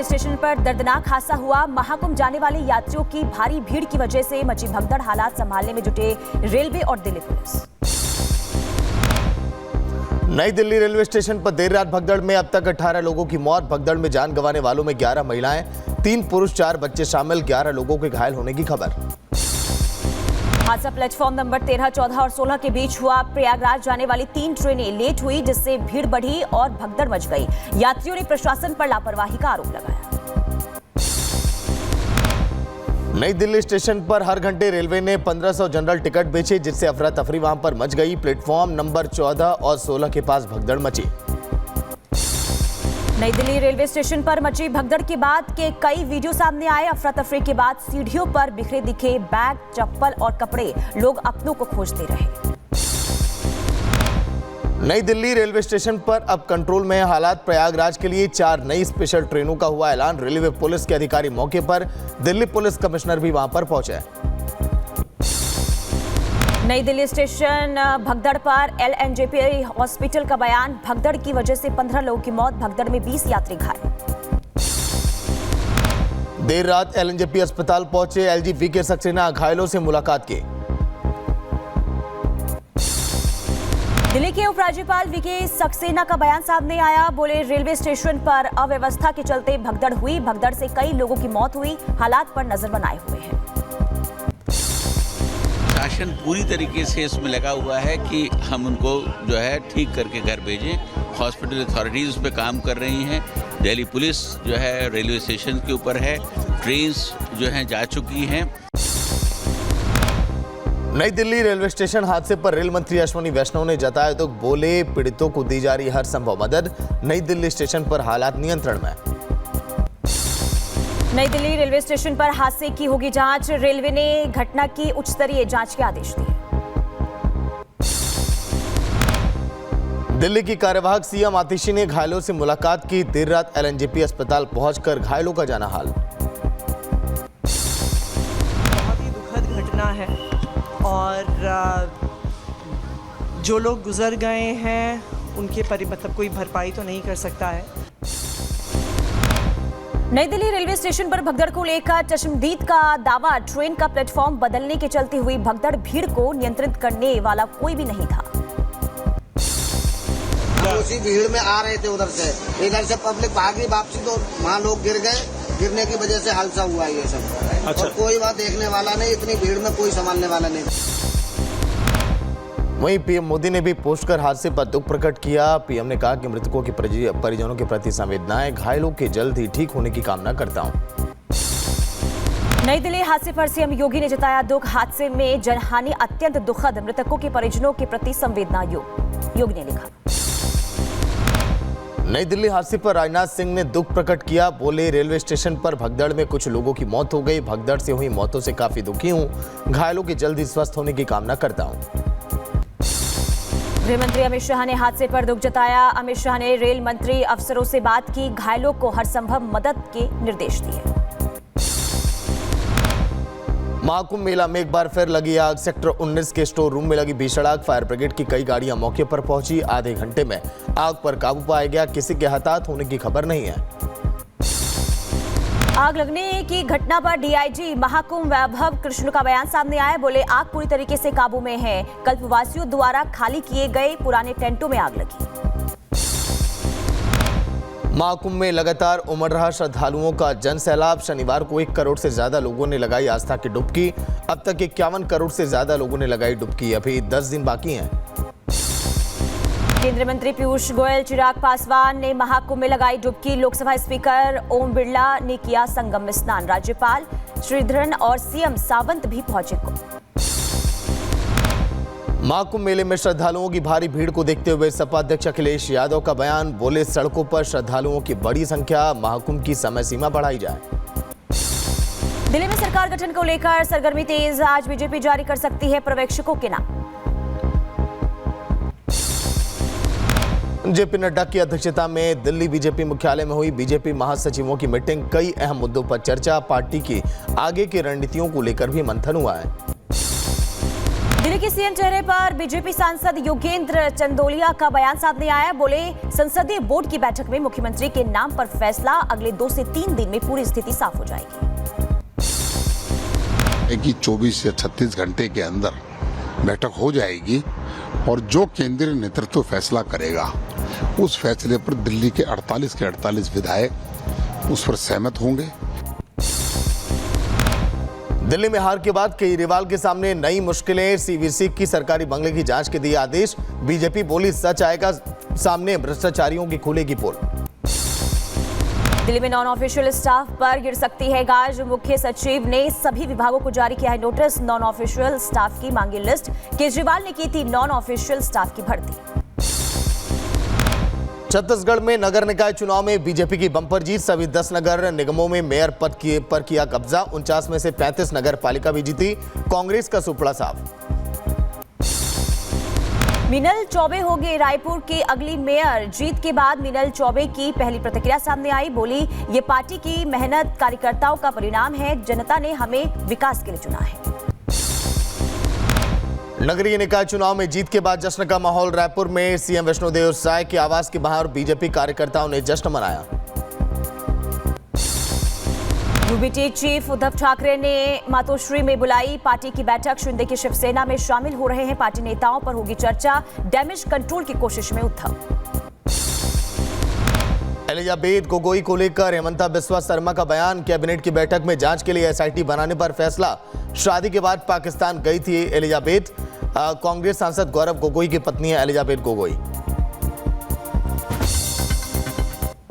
Station पर दर्दनाक हादसा हुआ। महाकुंभ जाने वाले यात्रियों की भारी भीड़ की वजह से मची भगदड़। हालात संभालने में जुटे रेलवे और दिल्ली पुलिस। नई दिल्ली रेलवे स्टेशन पर देर रात भगदड़ में अब तक 18 लोगों की मौत। भगदड़ में जान गंवाने वालों में 11 महिलाएं, 3 पुरुष, 4 बच्चे शामिल। 11 लोगों के घायल होने की खबर। हादसा प्लेटफॉर्म नंबर 13, 14 और 16 के बीच हुआ। प्रयागराज जाने वाली 3 ट्रेनें लेट हुई, जिससे भीड़ बढ़ी और भगदड़ मच गई। यात्रियों ने प्रशासन पर लापरवाही का आरोप लगाया। नई दिल्ली स्टेशन पर हर घंटे रेलवे ने 1500 जनरल टिकट बेचे, जिससे अफरा तफरी वहां पर मच गई। प्लेटफॉर्म नंबर 14 और 16 के पास भगदड़ मची। नई दिल्ली रेलवे स्टेशन पर मची भगदड़ के बाद के कई वीडियो सामने आए। अफरा तफरी के बाद सीढ़ियों पर बिखरे दिखे बैग, चप्पल और कपड़े। लोग अपनों को खोजते रहे। नई दिल्ली रेलवे स्टेशन पर अब कंट्रोल में है हालात। प्रयागराज के लिए 4 नई स्पेशल ट्रेनों का हुआ ऐलान। रेलवे पुलिस के अधिकारी मौके पर, दिल्ली पुलिस कमिश्नर भी वहां पर पहुंचे। नई दिल्ली स्टेशन भगदड़ पर LNJP हॉस्पिटल का बयान। भगदड़ की वजह से 15 लोगों की मौत, भगदड़ में 20 यात्री घायल। देर रात LNJP अस्पताल पहुंचे LG VK सक्सेना, घायलों से मुलाकात की। दिल्ली के उपराज्यपाल VK सक्सेना का बयान सामने आया। बोले, रेलवे स्टेशन पर अव्यवस्था के चलते भगदड़ हुई। भगदड़ से कई लोगों की मौत हुई। हालात पर नजर बनाए हुए हैं। शासन पूरी तरीके से इसमें लगा हुआ है कि हम उनको जो है ठीक करके घर भेजें। हॉस्पिटल अथॉरिटीज उस पर काम कर रही हैं। दिल्ली पुलिस जो है रेलवे स्टेशन के ऊपर है। ट्रेन्स जो हैं जा चुकी हैं। नई दिल्ली रेलवे स्टेशन हादसे पर रेल मंत्री अश्विनी वैष्णव ने जताया दुख। बोले, पीड़ितों को दी जा रही हर संभव मदद। नई दिल्ली स्टेशन पर हालात नियंत्रण में। नई दिल्ली रेलवे स्टेशन पर हादसे की होगी जांच। रेलवे ने घटना की उच्च स्तरीय जांच के आदेश दिए। दिल्ली की कार्यवाहक CM आतिशी ने घायलों से मुलाकात की। देर रात LNJP अस्पताल पहुंचकर घायलों का जाना हाल। बहुत ही दुखद घटना है और जो लोग गुजर गए हैं उनके मतलब कोई भरपाई तो नहीं कर सकता है। नई दिल्ली रेलवे स्टेशन पर भगदड़ को लेकर चश्मदीद का दावा। ट्रेन का प्लेटफॉर्म बदलने के चलते हुई भगदड़। भीड़ को नियंत्रित करने वाला कोई भी नहीं था। उसी भीड़ में आ रहे थे उधर से, इधर से पब्लिक भागी वापसी, तो वहाँ लोग गिर गए। गिरने की वजह से हादसा हुआ ये सब। अच्छा। और कोई बात देखने वाला नहीं, इतनी भीड़ में कोई संभालने वाला नहीं। वहीं PM मोदी ने भी पोस्ट कर हादसे पर दुख प्रकट किया। PM ने कहा कि मृतकों के परिजनों के प्रति संवेदनाएं, घायलों के जल्द ही ठीक होने की कामना करता हूं। नई दिल्ली हादसे पर CM योगी ने जताया दुख। हादसे में जनहानि अत्यंत दुखद, मृतकों के परिजनों के प्रति संवेदना। योगी ने लिखा। नई दिल्ली हादसे पर राजनाथ सिंह ने दुख प्रकट किया। बोले, रेलवे स्टेशन पर भगदड़ में कुछ लोगों की मौत हो गई। भगदड़ से हुई मौतों से काफी दुखी हूं। घायलों के जल्द ही स्वस्थ होने की कामना करता हूं। गृह मंत्री अमित शाह ने हादसे पर दुख जताया। अमित शाह ने रेल मंत्री अफसरों से बात की। घायलों को हर संभव मदद के निर्देश दिए। महाकुंभ मेला में एक बार फिर लगी आग। सेक्टर 19 के स्टोर रूम में लगी भीषण आग। फायर ब्रिगेड की कई गाड़ियां मौके पर पहुंची। आधे घंटे में आग पर काबू पाया गया। किसी के हताहत होने की खबर नहीं है। आग लगने की घटना पर DIG महाकुंभ वैभव कृष्ण का बयान सामने आया। बोले, आग पूरी तरीके से काबू में है। कल्पवासियों द्वारा खाली किए गए पुराने टेंटों में आग लगी। महाकुंभ में लगातार उमड़ रहा श्रद्धालुओं का जन सैलाब। शनिवार को 1 करोड़ से ज्यादा लोगों ने लगाई आस्था की डुबकी। अब तक 51 करोड़ से ज्यादा लोगों ने लगाई डुबकी। अभी 10 दिन बाकी हैं। केंद्रीय मंत्री पीयूष गोयल, चिराग पासवान ने महाकुंभ में लगाई डुबकी। लोकसभा स्पीकर ओम बिरला ने किया संगम में स्नान। राज्यपाल श्रीधरन और CM सावंत भी पहुंचे। महाकुंभ मेले में श्रद्धालुओं की भारी भीड़ को देखते हुए सपा अध्यक्ष अखिलेश यादव का बयान। बोले, सड़कों पर श्रद्धालुओं की बड़ी संख्या। महाकुंभ की समय सीमा बढ़ाई जाए। दिल्ली में सरकार गठन को लेकर सरगर्मी तेज। आज बीजेपी जारी कर सकती है पर्यवेक्षकों के नाम। JP नड्डा की अध्यक्षता में दिल्ली बीजेपी मुख्यालय में हुई बीजेपी महासचिवों की मीटिंग। कई अहम मुद्दों पर चर्चा। पार्टी की आगे की रणनीतियों को लेकर भी मंथन हुआ है। दिल्ली के सीएम चेहरे पर बीजेपी सांसद योगेंद्र चंदोलिया का बयान सामने आया। बोले, संसदीय बोर्ड की बैठक में मुख्यमंत्री के नाम पर फैसला, अगले 2 से 3 दिन में पूरी स्थिति साफ हो जाएगी। 24 से 36 घंटे के अंदर बैठक हो जाएगी और जो केंद्रीय नेतृत्व फैसला करेगा उस फैसले पर दिल्ली के 48 विधायक उस पर सहमत होंगे। दिल्ली में हार के बाद केजरीवाल के सामने नई मुश्किलें, सीवीसी की सरकारी बंगले की जांच के दिए आदेश। बीजेपी बोली, सच आएगा सामने, भ्रष्टाचारियों की खुलेगी पोल। दिल्ली में नॉन ऑफिशियल स्टाफ पर गिर सकती है गाज। मुख्य सचिव ने सभी विभागों को जारी किया है नोटिस। नॉन ऑफिशियल स्टाफ की मांगी लिस्ट। केजरीवाल ने की थी नॉन ऑफिशियल स्टाफ की भर्ती। छत्तीसगढ़ में नगर निकाय चुनाव में बीजेपी की बंपर जीत। सभी 10 नगर निगमों में मेयर पद पर किया कब्जा। 49 में से 35 नगर पालिका भी जीती। कांग्रेस का सुपड़ा साफ। मीनल चौबे होंगे रायपुर के अगली मेयर। जीत के बाद मीनल चौबे की पहली प्रतिक्रिया सामने आई। बोली, ये पार्टी की मेहनत, कार्यकर्ताओं का परिणाम है। जनता ने हमें विकास के लिए चुना है। नगरीय निकाय चुनाव में जीत के बाद जश्न का माहौल। रायपुर में सीएम विष्णुदेव साय के आवास के बाहर बीजेपी कार्यकर्ताओं ने जश्न मनाया। यूबीटी चीफ उद्धव ठाकरे ने मातोश्री में बुलाई पार्टी की बैठक। शिंदे की शिवसेना में शामिल हो रहे हैं पार्टी नेताओं, पर होगी चर्चा। डैमेज कंट्रोल की कोशिश में उद्धव। एलिजाबेथ गोगोई को लेकर हेमंता बिस्वा शर्मा का बयान। कैबिनेट की बैठक में जांच के लिए एसआईटी बनाने पर फैसला। शादी के बाद पाकिस्तान गई थी एलिजाबेथ। कांग्रेस सांसद गौरव गोगोई की पत्नी है एलिजाबेथ गोगोई।